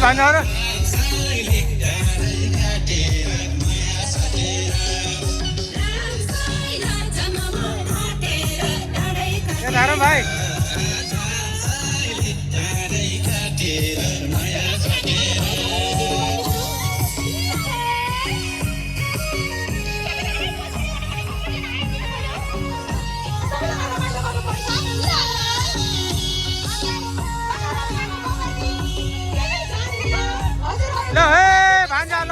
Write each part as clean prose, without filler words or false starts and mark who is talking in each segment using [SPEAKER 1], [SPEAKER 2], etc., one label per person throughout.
[SPEAKER 1] भान्जाहरू धारो भाइ ल हे भान्जा ल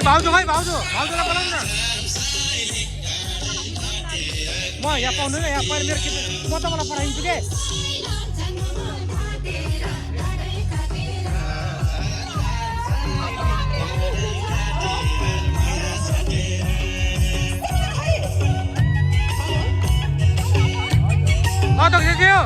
[SPEAKER 1] भाउजू खै भाउजूलाई बोलाउनु न म यहाँ पाउँदैन यहाँ पहिला मेरो के म तपाईँलाई पठाइदिन्छु के त के हो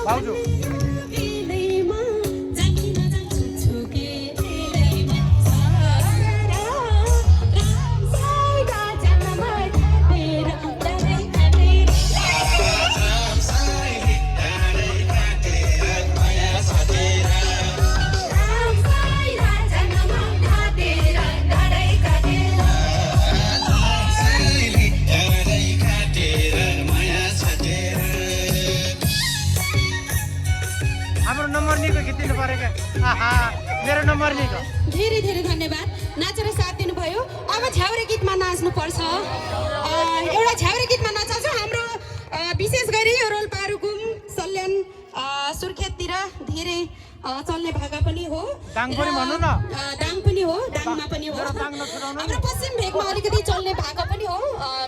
[SPEAKER 1] भाउजू मेरो नम्बर निको
[SPEAKER 2] धेरै धेरै धन्यवाद नाचेर साथ दिनुभयो। अब झ्याउरे गीतमा नाच्नु पर्छ। एउटा झ्याउरे गीतमा नचाउँछ हाम्रो विशेष गरी यो रोल्पा रुकुम सल्यान सुर्खेततिर धेरै चल्ने भाका पनि हो।
[SPEAKER 1] दाङ पनि भन्नु न।
[SPEAKER 2] दाङ पनि हो, दाङमा पनि हो। हाम्रो पश्चिम भेगमा अलिकति चल्ने भाका पनि हो।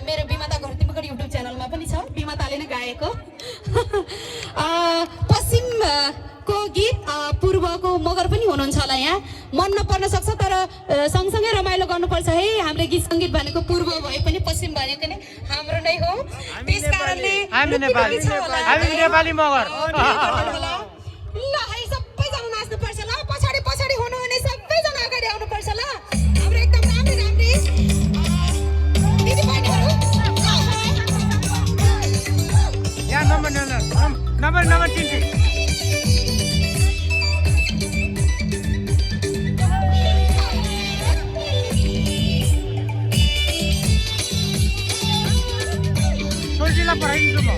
[SPEAKER 2] मेरो बिमाता घरतिमको युट्युब च्यानलमा पनि छ, बिमाताले नै गाएको। पश्चिम को गीत पूर्वको मगर पनि हुनुहुन्छ होला यहाँ, मन नपर्न सक्छ तर सँगसँगै रमाइलो गर्नुपर्छ है। हाम्रो गीत सङ्गीत भनेको पूर्व भए पनि पश्चिम भनेको नै हाम्रो नै हो। त्यसकारणले
[SPEAKER 1] हामी नेपाली मगर
[SPEAKER 2] ल है सबैजना नाच्नुपर्छ ल। पछाडि पछाडि हुनुहुने सबैजना अगाडि आउनुपर्छ ल। हाम्रो एकदम राम्री राम्री दिदीबहिनीहरू
[SPEAKER 1] यहाँ नम्बर 3 पढाइदिन्छु म।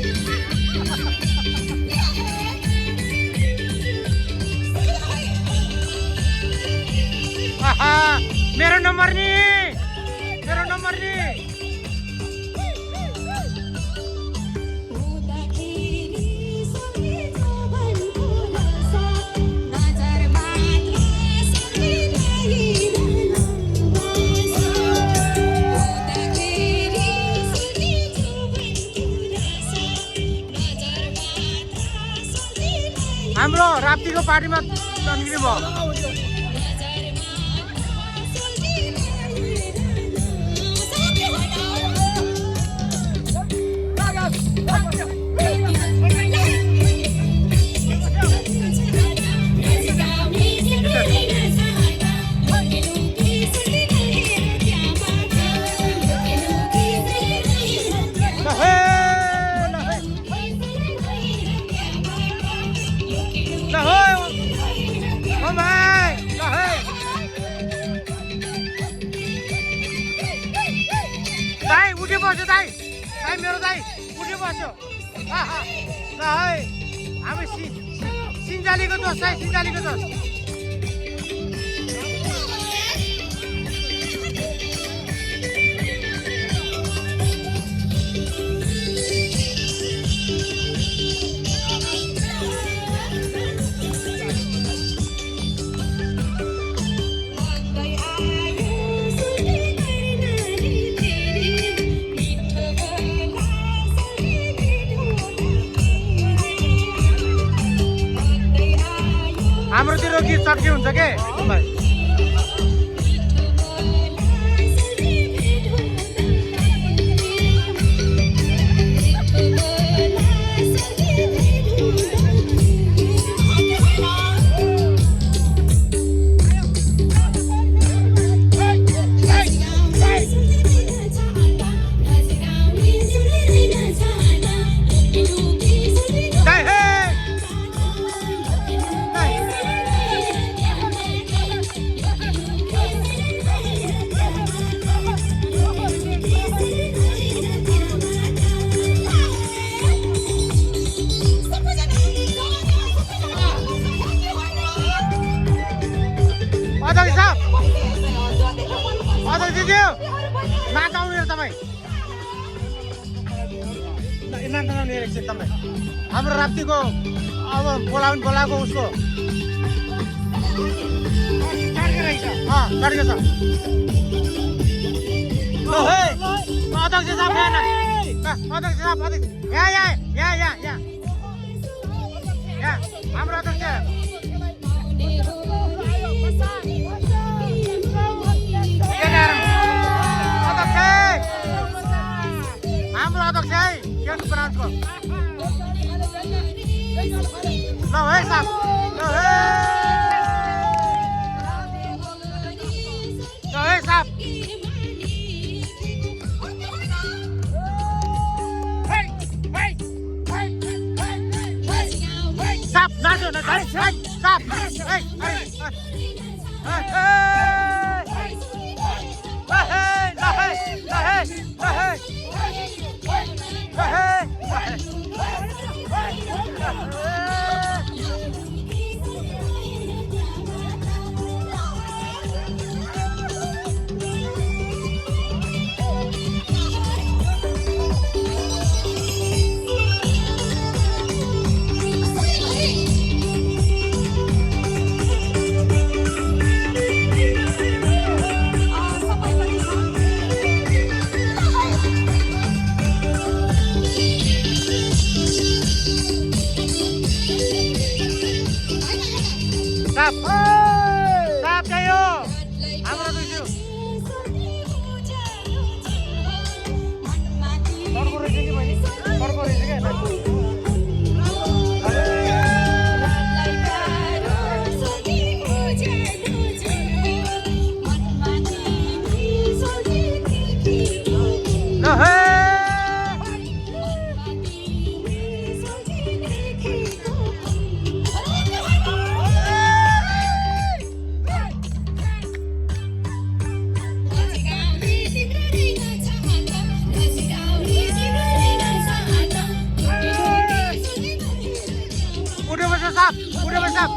[SPEAKER 1] मेरो नम्बर नि मेरो नम्बर नि हाम्रो राप्तीको पार्टीमा तन्किने भयो दाइ उठे बस्यो दाइ दाइ मेरो दाइ उठे बस्यो ल है हामी सिन्जालीको दोष है सिन्जालीको दोष हाम्रोतिर गीत सक्ने हुन्छ के भाइ हाम्रो राप्तीको अब बोलाएको उसको अध्यक्ष साहब यहाँ हाम्रो अध्यक्ष हाम्रो अध्यक्ष है केन ब्रान्चको ल है साहब ल है साहब साहब नाचो न साहब साहब चाहियो हाम्रो दुई Udah besar.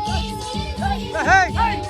[SPEAKER 1] Hey.